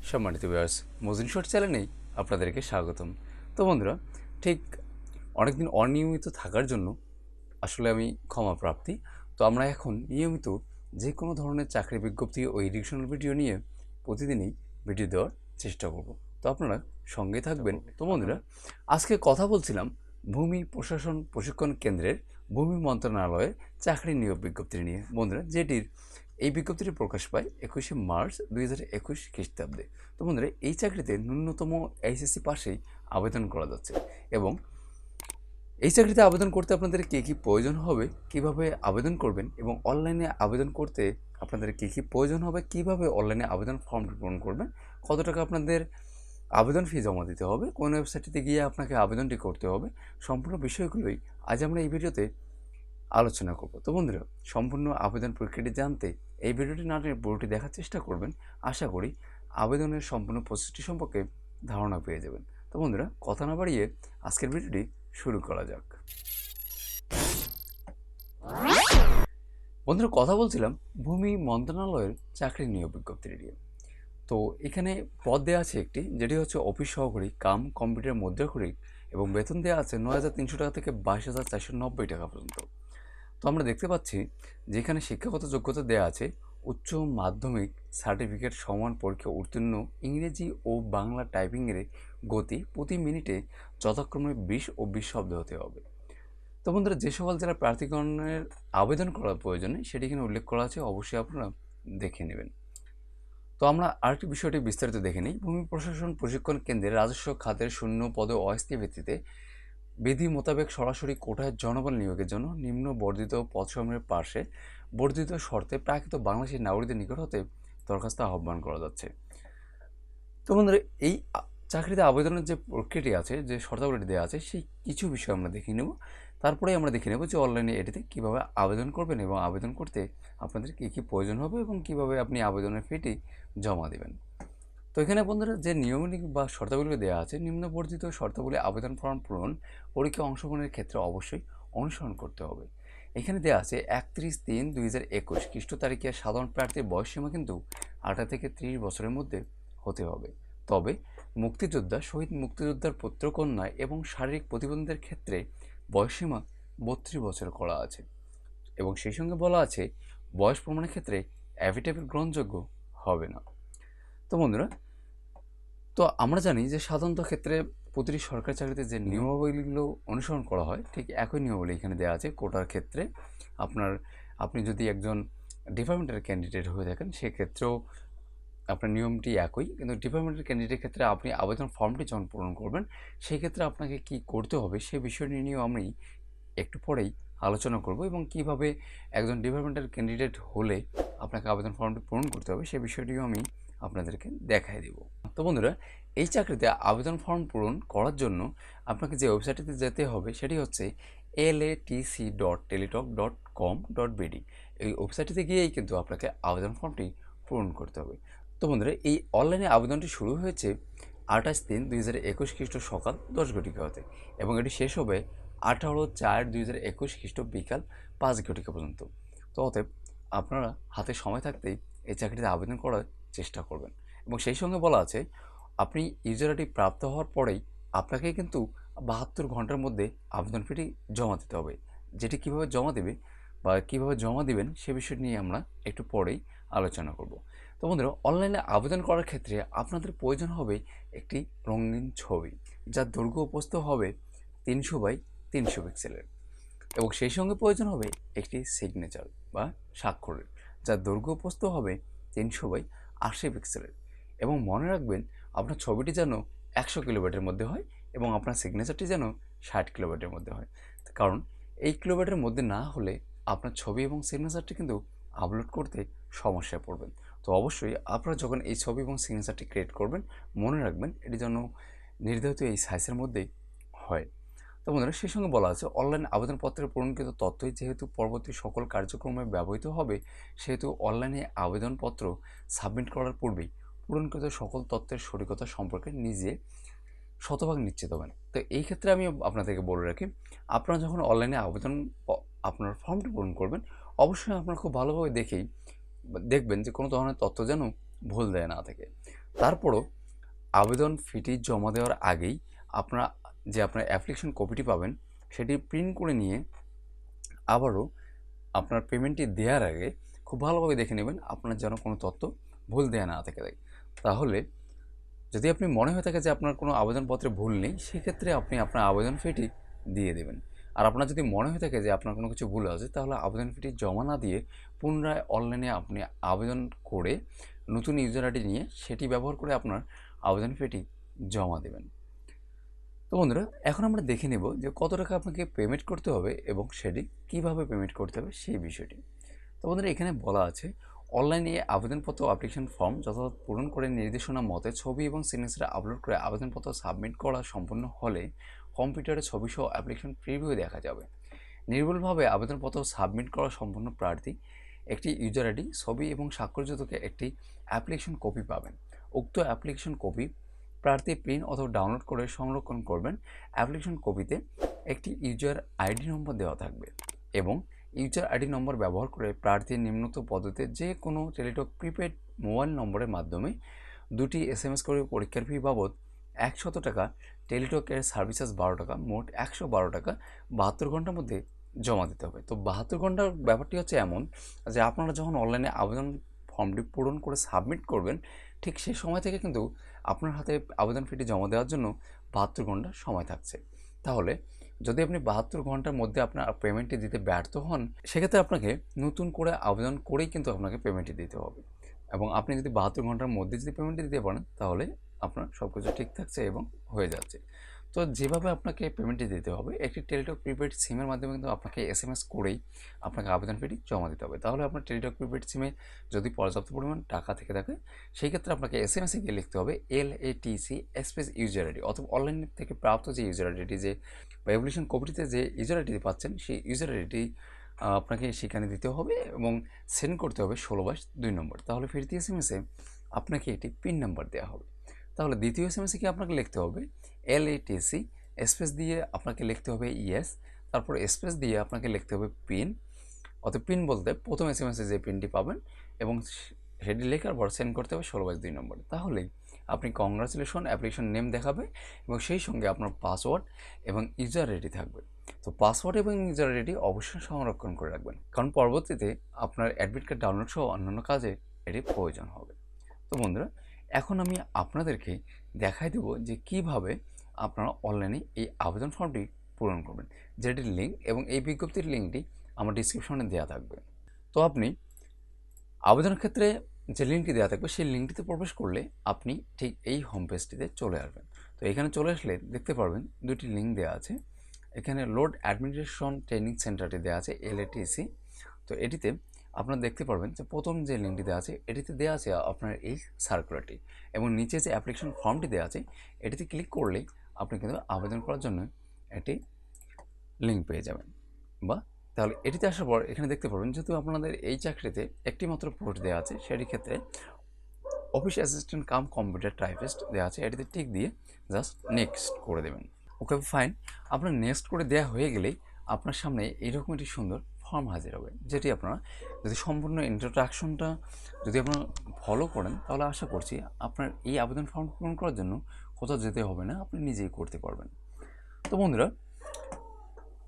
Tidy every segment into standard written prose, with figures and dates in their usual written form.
সম্মানিত viewers, মজিন short চ্যানেলেই আপনাদেরকে স্বাগতম। তো বন্ধুরা, ঠিক অনেকদিন অনিয়মিত থাকার জন্য আসলে আমি ক্ষমা প্রার্থী। তো আমরা এখন নিয়মিত যে কোনো ধরনের চাকরি বিজ্ঞপ্তি ও এডুকেশনাল ভিডিও নিয়ে প্রতিদিনই ভিডিও দেওয়ার চেষ্টা করব। তো আপনারা সঙ্গে থাকবেন। তো বন্ধুরা, আজকে কথা বলছিলাম ভূমি প্রশাসন প্রশিক্ষণ কেন্দ্রের ভূমি মন্ত্রণালয়ের চাকরি নিয়োগ বিজ্ঞপ্তি নিয়ে। বন্ধুরা, যেটির এই বিজ্ঞপ্তিটি প্রকাশ পায় 21শে মার্চ 2021 খ্রিস্টাব্দে। তো বন্ধুরা, এই চাকরিতে ন্যূনতম এইচএসসি পাশেই আবেদন করা যাচ্ছে এবং এই চাকরিতে আবেদন করতে আপনাদের কী কী প্রয়োজন হবে, কিভাবে আবেদন করবেন এবং অনলাইনে আবেদন করতে আপনাদের কী কী প্রয়োজন হবে, কিভাবে অনলাইনে আবেদন ফর্মটি পূরণ করবেন, কত টাকা আপনাদের আবেদন ফি জমা দিতে হবে, কোন ওয়েবসাইটটিতে গিয়ে আপনাকে আবেদনটি করতে হবে, সম্পূর্ণ বিষয়গুলোই আজ আমরা এই ভিডিওতে আলোচনা করব। তো বন্ধুরা, সম্পূর্ণ আবেদন প্রক্রিয়াটি জানতে এই ভিডিওটি না টেনে পুরোটি দেখার চেষ্টা করবেন। আশা করি আবেদনের সম্পূর্ণ প্রসেসটি সম্পর্কে ধারণা পেয়ে যাবেন। তো বন্ধুরা, কথা না বাড়িয়ে আজকের ভিডিওটি শুরু করা যাক। বন্ধুরা, কথা বলছিলাম ভূমি মন্ত্রণালয়ের চাকরি নিয়োগ বিজ্ঞপ্তি নিয়ে। তো এখানে পদ দেওয়া আছে একটি, যেটি হচ্ছে অফিস সহকারী কাম কম্পিউটার মুদ্রাক্ষরিক এবং বেতন দেওয়া আছে 9,300 টাকা থেকে 22,490 টাকা পর্যন্ত। তো আমরা দেখতে পাচ্ছি যে এখানে শিক্ষাগত যোগ্যতা দেওয়া আছে উচ্চ মাধ্যমিক সার্টিফিকেট সমান পরীক্ষা উত্তীর্ণ, ইংরেজি ও বাংলা টাইপিংয়ের গতি প্রতি মিনিটে যথাক্রমে 20 ও 20 শব্দ হতে হবে। তো বন্ধুরা, যে সকল জেলার প্রার্থীগণের আবেদন করার প্রয়োজনে সেটি এখানে উল্লেখ করা আছে, অবশ্যই আপনারা দেখে নেবেন। তো আমরা আরেকটি বিষয়টি বিস্তারিত দেখে নিই। ভূমি প্রশাসন প্রশিক্ষণ কেন্দ্রে রাজস্ব খাতের শূন্য পদে অস্থায়ী ভিত্তিতে বিধি মোতাবেক সরাসরি কোটায় জনবল নিয়োগের জন্য নিম্ন বর্ধিত পদসমূহের পাশে বর্ধিত শর্তে প্রাকৃত বাংলাদেশী নাগরিকদের নিকট হতে দরখাস্ত আহ্বান করা যাচ্ছে। তো বন্ধুরা, এই চাকরিতে আবেদনের যে প্রক্রিয়াটি আছে, যে শর্তাবলী দেওয়া আছে, সেই কিছু বিষয় আমরা দেখে নেব। তারপরেই আমরা দেখে নেব যে অনলাইনে এটিতে কীভাবে আবেদন করবেন এবং আবেদন করতে আপনাদের কী কী প্রয়োজন হবে এবং কীভাবে আপনি আবেদনের ফিটি জমা দেবেন। তো এখানে বন্ধুরা, যে নিয়মাবলী বা শর্তাবলী দেওয়া আছে, নিম্নবর্ধিত শর্তাবলী আবেদন ফর্ম পূরণ পরীক্ষা অংশগ্রহণের ক্ষেত্রে অবশ্যই অনুসরণ করতে হবে। এখানে দেওয়া আছে 31/3/2021 খ্রিস্ট তারিখে সাধারণ প্রার্থীর বয়সসীমা কিন্তু 18 থেকে 30 বছরের মধ্যে হতে হবে। তবে মুক্তিযোদ্ধা, শহীদ মুক্তিযোদ্ধার পুত্রকন্যা এবং শারীরিক প্রতিবন্ধীদের ক্ষেত্রে বয়সসীমা 32 বছর করা আছে এবং সেই সঙ্গে বলা আছে বয়স প্রমাণের ক্ষেত্রে অ্যাফিডেভিট গ্রহণযোগ্য হবে না। তো বন্ধুরা, তো আমরা জানি যে সাধারণত ক্ষেত্রে প্রতিটি সরকারি চাকরিতে যে নিয়মাবলীগুলো অনুসরণ করা হয়, ঠিক একই নিয়মাবলী এখানে দেওয়া আছে। কোটার ক্ষেত্রে আপনি যদি একজন ডিপার্টমেন্টের ক্যান্ডিডেট হয়ে থাকেন, সেক্ষেত্রেও আপনার নিয়মটি একই, কিন্তু ডিপার্টমেন্টের ক্যান্ডিডেটের ক্ষেত্রে আপনি আবেদন ফর্মটি যখন পূরণ করবেন, সেই ক্ষেত্রে আপনাকে কী করতে হবে সে বিষয়টি নিয়েও আমি একটু পরেই আলোচনা করব এবং কিভাবে একজন ডিপার্টমেন্টাল ক্যান্ডিডেট হলে আপনাকে আবেদন ফর্মটি পূরণ করতে হবে সে বিষয়টিও আমি আপনাদেরকে দেখাই দেব। তো বন্ধুরা, এই চাকরিতে আবেদন ফর্ম পূরণ করার জন্য আপনাকে যে ওয়েবসাইটটিতে যেতে হবে সেটি হচ্ছে latc.teletalk.com.bd। এই ওয়েবসাইটটিতে গিয়েই কিন্তু আপনাকে আবেদন ফর্মটি পূরণ করতে হবে। তো বন্ধুরা, এই অনলাইনে আবেদনটি শুরু হয়েছে 28/3/2021 খ্রিস্ট সকাল 10 ঘটিকা হতে এবং এটি শেষ হবে 18/4/2021 খ্রিস্ট বিকাল 5 ঘটিকা পর্যন্ত। তো অতএব আপনারা হাতে সময় থাকতেই এই চাকরিতে আবেদন করার চেষ্টা করবেন এবং সেই সঙ্গে বলা আছে আপনি ইউজার আইডি প্রাপ্ত হওয়ার পরেই আপনাকে কিন্তু 72 ঘন্টার মধ্যে আবেদন ফিটি জমা দিতে হবে। যেটি কীভাবে জমা দেবে বা কীভাবে জমা দিবেন সে বিষয় নিয়ে আমরা একটু পরেই আলোচনা করব। তো বন্ধুরা, অনলাইনে আবেদন করার ক্ষেত্রে আপনাদের প্রয়োজন হবে একটি রঙিন ছবি, যার দৈর্ঘ্য ও প্রস্থ হবে 300x300 পিক্সেলের এবং সেই সঙ্গে প্রয়োজন হবে একটি সিগনেচার বা স্বাক্ষরের, যার দৈর্ঘ্য প্রস্থ হবে 300x80 পিক্সেলের এবং মনে রাখবেন আপনার ছবিটি যেন 100 কিলোবাইটের মধ্যে হয় এবং আপনার সিগনেচারটি যেন 60 কিলোবাইটের মধ্যে হয়, কারণ এই কিলোবাইটের মধ্যে না হলে আপনার ছবি এবং সিগনেচারটি কিন্তু আপলোড করতে সমস্যায় পড়বেন। তো অবশ্যই আপনারা যখন এই ছবি এবং সিগনেচারটি ক্রিয়েট করবেন, মনে রাখবেন এটি যেন নির্ধারিত এই সাইজের মধ্যেই হয়। তো বন্ধুরা, সেই সঙ্গে বলা আছে অনলাইন আবেদনপত্রের পূরণকৃত তথ্যই যেহেতু পরবর্তী সকল কার্যক্রমে ব্যবহৃত হবে, সেহেতু অনলাইনে আবেদনপত্র সাবমিট করার পূর্বেই পূরণকৃত সকল তথ্যের সঠিকতা সম্পর্কে নিজে শতভাগ নিশ্চিত হবেন। তো এই ক্ষেত্রে আমি আপনাদেরকে বলে রাখি, আপনারা যখন অনলাইনে আপনার ফর্মটি পূরণ করবেন, অবশ্যই আপনারা খুব ভালোভাবে দেখবেন যে কোনো ধরনের তথ্য যেন ভুল দেয় না থাকে। তারপরও আবেদন ফিটি জমা দেওয়ার আগেই আপনার অ্যাপ্লিকেশন কপিটি পাবেন সেটি প্রিন্ট করে নিয়ে আবারও আপনার পেমেন্টটি দেওয়ার আগে খুব ভালোভাবে দেখে নেবেন আপনার যেন কোনো তথ্য ভুল দেওয়া না থাকে। তাহলে যদি আপনি মনে হয়ে থাকে যে আপনার কোনো আবেদনপত্রে ভুল নেই, সেক্ষেত্রে আপনি আপনার আবেদন ফিটি দিয়ে দেবেন। আর আপনার যদি মনে হয়ে থাকে যে আপনার কোনো কিছু ভুল আছে, তাহলে আবেদন ফিটি জমা না দিয়ে পুনরায় অনলাইনে আপনি আবেদন করে নতুন ইউজার আইডি নিয়ে সেটি ব্যবহার করে আপনার আবেদন ফিটি জমা দেবেন। তো বন্ধুরা, এখন আমরা দেখে নেব যে কত টাকা আপনাকে পেমেন্ট করতে হবে এবং সেটি কীভাবে পেমেন্ট করতে হবে সেই বিষয়টি। তো বন্ধুরা, এখানে বলা আছে অনলাইনে আবেদনপত্র অ্যাপ্লিকেশন ফর্ম যথাযথ পূরণ করে নির্দেশনা মতে ছবি এবং সিগনেচার আপলোড করে আবেদনপত্র সাবমিট করা সম্পূর্ণ হলে কম্পিউটারে ছবিসহ অ্যাপ্লিকেশন প্রিভিউ দেখা যাবে। নির্ভুলভাবে আবেদনপত্র সাবমিট করা সম্পূর্ণ প্রার্থী একটি ইউজার আইডি, ছবি এবং স্বাক্ষরযুক্ত একটি অ্যাপ্লিকেশন কপি পাবেন। উক্ত অ্যাপ্লিকেশন কপি প্রার্থী প্রিন্ট অথবা ডাউনলোড করে সংরক্ষণ করবেন। অ্যাপ্লিকেশন কপিতে একটি ইউজার আইডি নম্বর দেওয়া থাকবে এবং ইউজার আইডি নম্বর ব্যবহার করে প্রার্থীর নিম্নোক্ত পদ্ধতিতে যে কোনো টেলিটক প্রিপেড মোবাইল নম্বরের মাধ্যমে 2টি SMS করে পরীক্ষার ফি বাবদ 100 টাকা, টেলিটকের সার্ভিস চার্জ 12 টাকা, মোট 112 টাকা 72 ঘন্টার মধ্যে জমা দিতে হবে। তো 72 ঘন্টার ব্যাপারটি হচ্ছে এমন যে আপনারা যখন অনলাইনে আবেদন ফর্মটি পূরণ করে সাবমিট করবেন, ঠিক সেই সময় থেকে কিন্তু আপনার হাতে আবেদন ফিটি জমা দেওয়ার জন্য 72 ঘন্টা সময় থাকছে। তাহলে যদি আপনি 72 ঘন্টার মধ্যে আপনার পেমেন্টটি দিতে ব্যর্থ হন, সেক্ষেত্রে আপনাকে নতুন করে আবেদন করেই কিন্তু আপনাকে পেমেন্টটি দিতে হবে। এবং আপনি যদি 72 ঘন্টার মধ্যে যদি পেমেন্টটি দিতে পারেন, তাহলে আপনার সব কিছু ঠিক থাকছে এবং হয়ে যাচ্ছে। তো যেভাবে আপনাকে পেমেন্টটি দিতে হবে, একটি টেলিটক প্রিপেড সিমের মাধ্যমে কিন্তু আপনাকে SMS করেই আপনাকে আবেদন ফিটি জমা দিতে হবে। তাহলে আপনার টেলিটক প্রিপেড সিমে যদি পর্যাপ্ত পরিমাণ টাকা থেকে থাকে, সেই ক্ষেত্রে আপনাকে SMS-এ গিয়ে লিখতে হবে LATC স্পেস ইউজার আইডি, অথবা অনলাইন থেকে প্রাপ্ত যে ইউজার আইডিটি যে বা অ্যাপ্লিকেশন কপিটিতে যে ইউজার আইডি পাচ্ছেন, সেই ইউজার আইডিটি আপনাকে সেখানে দিতে হবে এবং সেন্ড করতে হবে 16/2 নম্বর। তাহলে ফিরতি SMS-এ আপনাকে একটি পিন নাম্বার দেওয়া হবে। তাহলে দ্বিতীয় SMS-এ কি আপনাকে লিখতে হবে LATC স্পেস দিয়ে আপনাকে লিখতে হবে ইয়েস, তারপর স্পেস দিয়ে আপনাকে লিখতে হবে পিন, অর্থাৎ পিন বলতে প্রথম SMS-এ যে পিনটি পাবেন এবং সেটি লেখার পর সেন্ড করতে হবে 16/2 নম্বর। তাহলেই আপনি কংগ্রাচুলেশন অ্যাপ্লিকেশন নেম দেখাবে এবং সেই সঙ্গে আপনার পাসওয়ার্ড এবং ইউজার আইডি থাকবে। তো পাসওয়ার্ড এবং ইউজার আইডি অবশ্যই সংরক্ষণ করে রাখবেন, কারণ পরবর্তীতে আপনার অ্যাডমিট কার্ড ডাউনলোড সহ অন্যান্য কাজে এটি প্রয়োজন হবে। তো বন্ধুরা, এখন আমি আপনাদেরকে দেখাই দেব যে কিভাবে আপনারা অনলাইনে এই আবেদন ফর্মটি পূরণ করবেন, যেটির লিঙ্ক এবং এই বিজ্ঞপ্তির লিঙ্কটি আমার ডিসক্রিপশনে দেওয়া থাকবে। তো আপনি আবেদনের ক্ষেত্রে যে লিঙ্কটি দেওয়া থাকবে, সেই লিঙ্কটিতে প্রবেশ করলে আপনি ঠিক এই হোম পেজটিতে চলে আসবেন। তো এখানে চলে আসলে দেখতে পারবেন দুটি লিঙ্ক দেওয়া আছে। এখানে লোড অ্যাডমিনিস্ট্রেশন ট্রেনিং সেন্টারটি দেওয়া আছে LATC। তো এটিতে আপনারা দেখতে পারবেন যে প্রথম যে লিঙ্কটি দেওয়া আছে, এটিতে দেওয়া আছে আপনার এই সার্কুলারটি এবং নিচে যে অ্যাপ্লিকেশন ফর্মটি দেওয়া আছে, এটিতে ক্লিক করলেই আপনি কিন্তু আবেদন করার জন্য একটি লিঙ্ক পেয়ে যাবেন। বা তাহলে এটিতে আসার পর এখানে দেখতে পারবেন যেহেতু আপনাদের এই চাকরিতে একটি মাত্র পোস্ট দেওয়া আছে, সেটির ক্ষেত্রে office assistant cum computer typist দেওয়া আছে, এটিতে টিক দিয়ে জাস্ট নেক্সট করে দেবেন। ওকে ফাইন, আপনার নেক্সট করে দেওয়া হয়ে গেলেই আপনার সামনে এরকম একটি সুন্দর ফর্ম হাজির হবে, যেটি আপনারা যদি সম্পূর্ণ ইন্ট্রোডাকশনটা যদি আপনারা ফলো করেন, তাহলে আশা করছি আপনার এই আবেদন ফর্ম পূরণ করার জন্য কোথাও যেতে হবে না, আপনি নিজেই করতে পারবেন। তো বন্ধুরা,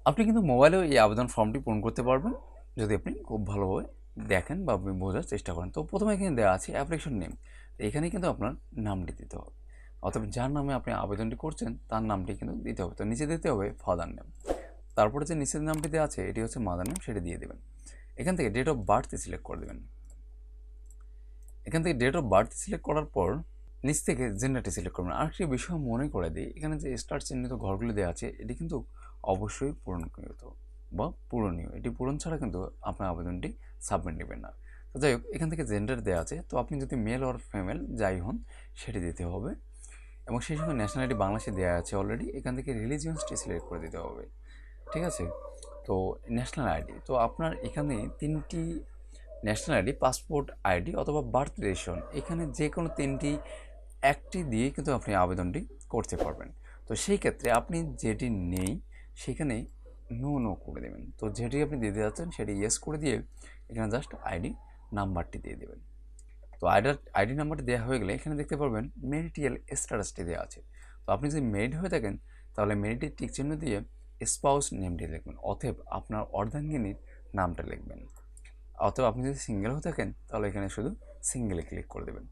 আপনি কিন্তু মোবাইলেও এই আবেদন ফর্মটি পূরণ করতে পারবেন যদি আপনি খুব ভালোভাবে দেখেন বা আপনি বোঝার চেষ্টা করেন। তো প্রথমে এখানে দেওয়া আছে অ্যাপ্লিকেশন নেম, এখানে কিন্তু আপনার নামটি দিতে হবে, অথবা যার নামে আপনি আবেদনটি করছেন তার নামটি কিন্তু দিতে হবে। তো নিচে দিতে হবে ফাদার নেম, তারপরে যে নিচের নামটি দেওয়া আছে এটি হচ্ছে মাদার নেম, সেটি দিয়ে দেবেন। এখান থেকে ডেট অফ বার্থ সিলেক্ট করে দেবেন। এখান থেকে ডেট অফ বার্থ সিলেক্ট করার পর নিচ থেকে জেন্ডারটি সিলেক্ট করবেন। আরেকটি বিষয় মনে করে দিই, এখানে যে স্টার চিহ্নিত ঘরগুলো দেওয়া আছে এটি কিন্তু অবশ্যই পূরণকৃত বা পূরণীয়, এটি পূরণ ছাড়া কিন্তু আপনার আবেদনটি সাবমিট নেবেন না। তো যাই হোক, এখান থেকে জেন্ডার দেওয়া আছে, তো আপনি যদি মেল অর ফিমেল যাই হন সেটি দিতে হবে এবং সেই সঙ্গে ন্যাশনালিটি বাংলাদেশে দেওয়া আছে অলরেডি, এখান থেকে রিলিজিয়ন্সটি সিলেক্ট করে দিতে হবে। ঠিক আছে, তো ন্যাশনাল আইডি, তো আপনার এখানে 3টি ন্যাশনাল আইডি, পাসপোর্ট আইডি অথবা বার্থ রেশন, এখানে যে কোনো 3টি একটি দিয়ে কিন্তু আপনি আবেদনটি করতে পারবেন। তো সেই ক্ষেত্রে আপনি যেটি নেই সেখানে নো করে দেবেন। তো যেটি আপনি দিতে যাচ্ছেন সেটি ইয়েস করে দিয়ে এখানে জাস্ট আইডি নাম্বারটি দিয়ে দেবেন। তো আইডি নাম্বারটি দেওয়া হয়ে গেলে এখানে দেখতে পারবেন ম্যারিটাল স্ট্যাটাসটি দেওয়া আছে। তো আপনি যদি মেরিড হয়ে থাকেন তাহলে মেরিটের টিক চিহ্ন দিয়ে স্পাউস নেমটি লিখবেন, অতএব আপনার অর্ধাঙ্গিনীর নামটা লিখবেন। অথবা আপনি যদি সিঙ্গেল হয়ে থাকেন তাহলে এখানে শুধু সিঙ্গেলে ক্লিক করে দেবেন।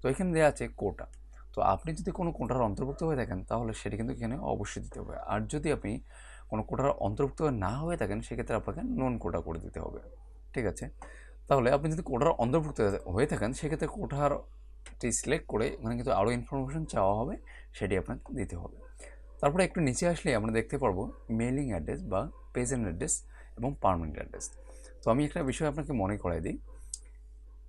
তো এখানে দেওয়া আছে কোটা। তো আপনি যদি কোনো কোটার অন্তর্ভুক্ত হয়ে থাকেন তাহলে সেটি কিন্তু এখানে অবশ্যই দিতে হবে। আর যদি আপনি কোনো কোটার অন্তর্ভুক্ত না হয়ে থাকেন সেক্ষেত্রে আপনাকে নন কোটা করে দিতে হবে। ঠিক আছে, তাহলে আপনি যদি কোটার অন্তর্ভুক্ত হয়ে থাকেন সেক্ষেত্রে কোটারটি সিলেক্ট করে এখানে কিন্তু আরও ইনফরমেশন চাওয়া হবে, সেটি আপনাকে দিতে হবে। তারপরে একটু নিচে আসলে আমরা দেখতে পারবো মেইলিং অ্যাড্রেস বা প্রেজেন্ট অ্যাড্রেস এবং পার্মানেন্ট অ্যাড্রেস। তো আমি একটা বিষয় আপনাকে মনে করাই দিই,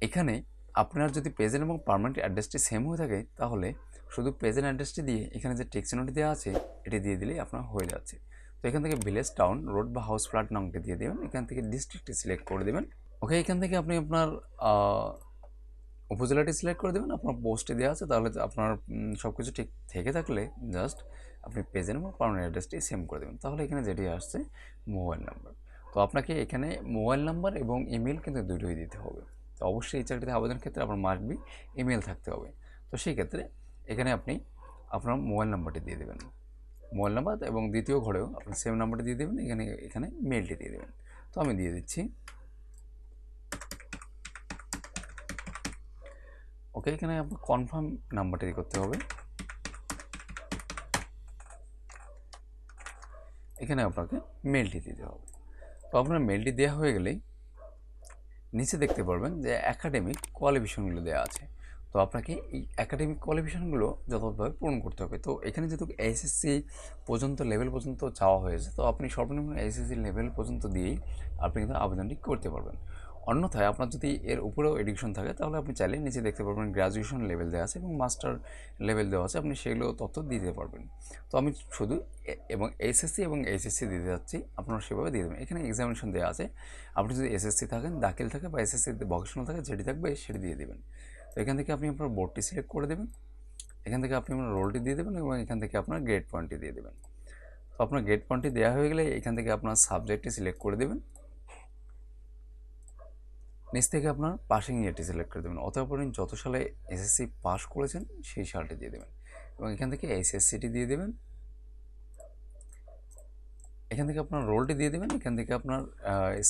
এখানে আপনার যদি প্রেজেন্ট এবং পার্মানেন্ট অ্যাড্রেসটি সেম হয়ে থাকে তাহলে শুধু প্রেজেন্ট অ্যাড্রেসটি দিয়ে এখানে যে টেক্সট চিহ্নটি দেওয়া আছে এটি দিয়ে দিলেই আপনার হয়ে যাচ্ছে। তো এখান থেকে ভিলেজ, টাউন, রোড বা হাউস ফ্ল্যাট নামটি দিয়ে দেবেন, এখান থেকে ডিস্ট্রিক্টটি সিলেক্ট করে দেবেন। ওকে, এখান থেকে আপনি আপনার উপজেলাটি সিলেক্ট করে দেবেন, আপনার পোস্টে দেওয়া আছে, তাহলে আপনার সব কিছু ঠিক থেকে থাকলে জাস্ট আপনি প্রেজেন্ট এবং পার্মানেন্ট অ্যাড্রেসটি সেম করে দেবেন, তাহলে এখানে যেটি আসছে মোবাইল নাম্বার। তো আপনাকে এখানে মোবাইল নাম্বার এবং ইমেল কিন্তু দুটোই দিতে হবে। তো অবশ্যই এই চাকরিতে আবেদনের ক্ষেত্রে আপনার মাস্ট বি ইমেল থাকতে হবে। তো সেই ক্ষেত্রে এখানে আপনি আপনার মোবাইল নাম্বারটি দিয়ে দেবেন, মোবাইল নাম্বার, এবং দ্বিতীয় ঘরেও আপনি সেম নাম্বারটি দিয়ে দেবেন, এখানে মেলটি দিয়ে দেবেন। তো আমি দিয়ে দিচ্ছি। ওকে, এখানে আপনার কনফার্ম নাম্বারটি করতে হবে। এখানে আপনাকে মেলটি দিতে হবে। তো আপনার মেলটি দেওয়া হয়ে গেলেই নিচে দেখতে পারবেন যে একাডেমিক কোয়ালিফিকেশনগুলো দেওয়া আছে। তো আপনাকে এই একাডেমিক কোয়ালিফিকেশনগুলো যথাযথভাবে পূরণ করতে হবে। তো এখানে যেহেতু এসএসসি পর্যন্ত লেভেল পর্যন্ত চাওয়া হয়েছে, তো আপনি সর্বনিম্ন এসএসসি লেভেল পর্যন্ত দিয়েই আপনি কিন্তু আবেদনটি করতে পারবেন। অন্যথায় আপনার যদি এর উপরেও এডুকেশন থাকে তাহলে আপনি চাইলে নিচে দেখতে পারবেন গ্র্যাজুয়েশন লেভেল দেওয়া আছে এবং মাস্টার লেভেল দেওয়া আছে, আপনি সেগুলো তথ্য দিতে পারবেন। তো আমি শুধু এবং এসএসসি এবং এইচএসসি দিতে যাচ্ছি, আপনারা সেভাবে দিয়ে দেবেন। এখানে এক্সামিনেশন দেওয়া আছে, আপনি যদি এসএসসি থাকেন, দাখিল থাকে, বা এসএসসি ভকেশনাল থাকে, যেটি থাকবে সেটি দিয়ে দেবেন। তো এখান থেকে আপনি আপনার বোর্ডটি সিলেক্ট করে দেবেন, এখান থেকে আপনি আপনার রোলটি দিয়ে দেবেন এবং এখান থেকে আপনার গ্রেড পয়েন্টটি দিয়ে দেবেন। তো আপনার গ্রেড পয়েন্টটি দেওয়া হয়ে গেলে এখান থেকে আপনার সাবজেক্টটি সিলেক্ট করে দেবেন, নিচ থেকে আপনার পাসিং ইয়ারটি সিলেক্ট করে দেবেন, অথবা আপনি যত সালে এসএসসি পাস করেছেন সেই সালটি দিয়ে দেবেন এবং এখান থেকে এসএসসিটি দিয়ে দেবেন। এখান থেকে আপনার রোলটি দিয়ে দেবেন, এখান থেকে আপনার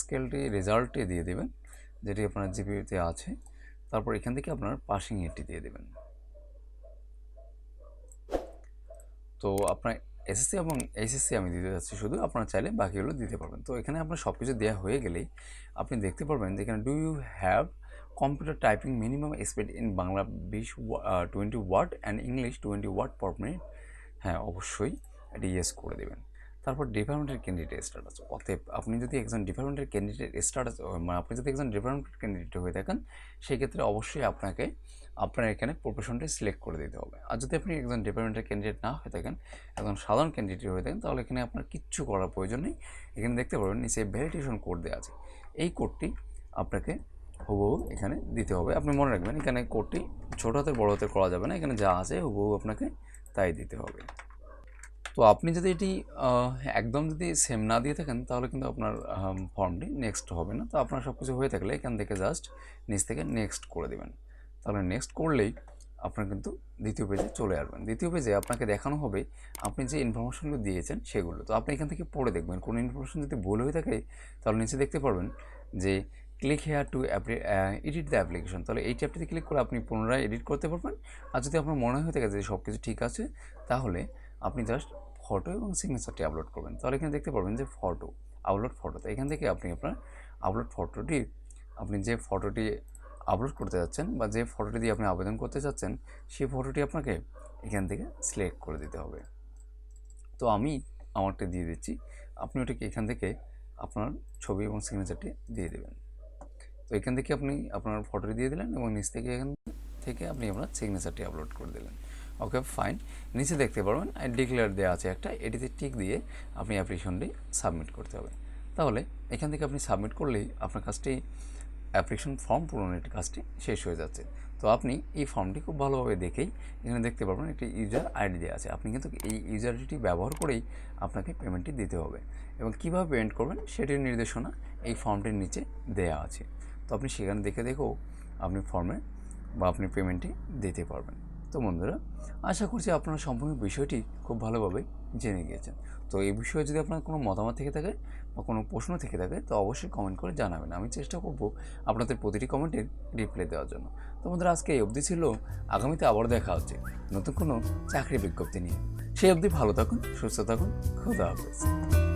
স্কেলটি রেজাল্টটি দিয়ে দেবেন যেটি আপনার জিপিতে আছে, তারপর এখান থেকে আপনার পাসিং ইয়ারটি দিয়ে দেবেন। তো আপনার এসএসসি এবং এইচএসসি আমি দিতে যাচ্ছি শুধু, আপনারা চাইলে বাকিগুলো দিতে পারবেন। তো এখানে আপনার সব কিছু দেওয়া হয়ে গেলেই আপনি দেখতে পারবেন যে এখানে do you have computer typing minimum speed in Bangla 20 word and English 20 word per minute. হ্যাঁ, অবশ্যই এটি ইয়েস করে দেবেন। তারপর ডিপার্টমেন্টের ক্যান্ডিডেট স্ট্যাটাস, অতএব আপনি যদি একজন ডিপার্টমেন্টের ক্যান্ডিডেট স্ট্যাটাস, মানে আপনি যদি একজন ডিপার্টমেন্টের ক্যান্ডিডেট হয়ে থাকেন সেক্ষেত্রে অবশ্যই আপনাকে আপনার এখানে প্রফেশনটি সিলেক্ট করে দিতে হবে। আর যদি আপনি একজন ডিপার্টমেন্টের ক্যান্ডিডেট না হয়ে থাকেন, একজন সাধারণ ক্যান্ডিডেট হয়ে থাকেন, তাহলে এখানে আপনার কিচ্ছু করার প্রয়োজন নেই। এখানে দেখতে পারবেন নিচে ভ্যালিডেশন কোড দেওয়া আছে, এই কোডটি আপনাকে হুবহু এখানে দিতে হবে। আপনি মনে রাখবেন এখানে কোডটি ছোটো হাতে বড় হাতে করা যাবে না, এখানে যা আছে হুবহু আপনাকে তাই দিতে হবে। তো আপনি যদি এটি একদম যদি সেম না দিয়ে থাকেন তাহলে কিন্তু আপনার ফর্মটি নেক্সট হবে না। তো আপনার সব কিছু হয়ে থাকলে এখান থেকে জাস্ট নিচ থেকে নেক্সট করে দেবেন, তাহলে নেক্সট করলেই আপনার কিন্তু দ্বিতীয় পেজে চলে আসবেন। দ্বিতীয় পেজে আপনাকে দেখানো হবে আপনি যে ইনফরমেশনগুলো দিয়েছেন সেগুলো। তো আপনি এখান থেকে পড়ে দেখবেন, কোনো ইনফরমেশন যদি ভুল হয়ে থাকে তাহলে নিচে দেখতে পারবেন যে click here two edit the application, তাহলে এই ট্যাবটিতে ক্লিক করে আপনি পুনরায় এডিট করতে পারবেন। আর যদি আপনার মনে হয়ে থাকে যে সব কিছু ঠিক আছে তাহলে আপনি জাস্ট ফটো এবং সিগনেচারটি আপলোড করবেন। তাহলে এখানে দেখতে পারবেন যে ফটো, আপলোড ফটো। তো এখান থেকে আপনি আপনার আপলোড ফটোটি, আপনি যে ফটোটি আপলোড করতে যাচ্ছেন বা যে ফটোটি দিয়ে আপনি আবেদন করতে চাচ্ছেন সেই ফটোটি আপনাকে এখান থেকে সিলেক্ট করে দিতে হবে। তো আমি আমারটা দিয়ে দিচ্ছি, আপনি ওটাকে এখান থেকে আপনার ছবি এবং সিগনেচারটি দিয়ে দেবেন। তো এখান থেকে আপনি আপনার ফটোটি দিয়ে দিলেন এবং নিচ থেকে এখান থেকে আপনি আপনার সিগনেচারটি আপলোড করে দিলেন। ওকে, ফাইন। নিচে দেখতে পারবেন ডিক্লেয়ার দেওয়া আছে একটা, এটিতে টিক দিয়ে আপনি অ্যাপ্লিকেশনটি সাবমিট করতে হবে। তাহলে এখান থেকে আপনি সাবমিট করলেই আপনার কাজটি, অ্যাপ্লিকেশন ফর্ম পূরণের কাজটি শেষ হয়ে যাচ্ছে। তো আপনি এই ফর্মটি খুব ভালোভাবে দেখেই এখানে দেখতে পারবেন একটি ইউজার আইডি দেওয়া আছে, আপনি কিন্তু এই ইউজার আইডিটি ব্যবহার করেই আপনাকে পেমেন্টটি দিতে হবে এবং কীভাবে পেমেন্ট করবেন সেটির নির্দেশনা এই ফর্মটির নিচে দেওয়া আছে। তো আপনি সেখানে দেখেও আপনি ফর্মে বা আপনি পেমেন্টটি দিতে পারবেন। তো বন্ধুরা, আশা করছি আপনারা সম্পূর্ণ বিষয়টি খুব ভালোভাবে জেনে গিয়েছেন। তো এই বিষয়ে যদি আপনার কোনো মতামত থেকে থাকে বা কোনো প্রশ্ন থেকে থাকে তো অবশ্যই কমেন্ট করে জানাবেন। আমি চেষ্টা করব আপনাদের প্রতিটি কমেন্টের রিপ্লাই দেওয়ার জন্য। তো বন্ধুরা, আজকে এই অবধি ছিল। আগামীতে আবার দেখা হচ্ছে নতুন কোনো চাকরি বিজ্ঞপ্তি নিয়ে। সেই অবধি ভালো থাকুন, সুস্থ থাকুন। খোদা হাফেজ।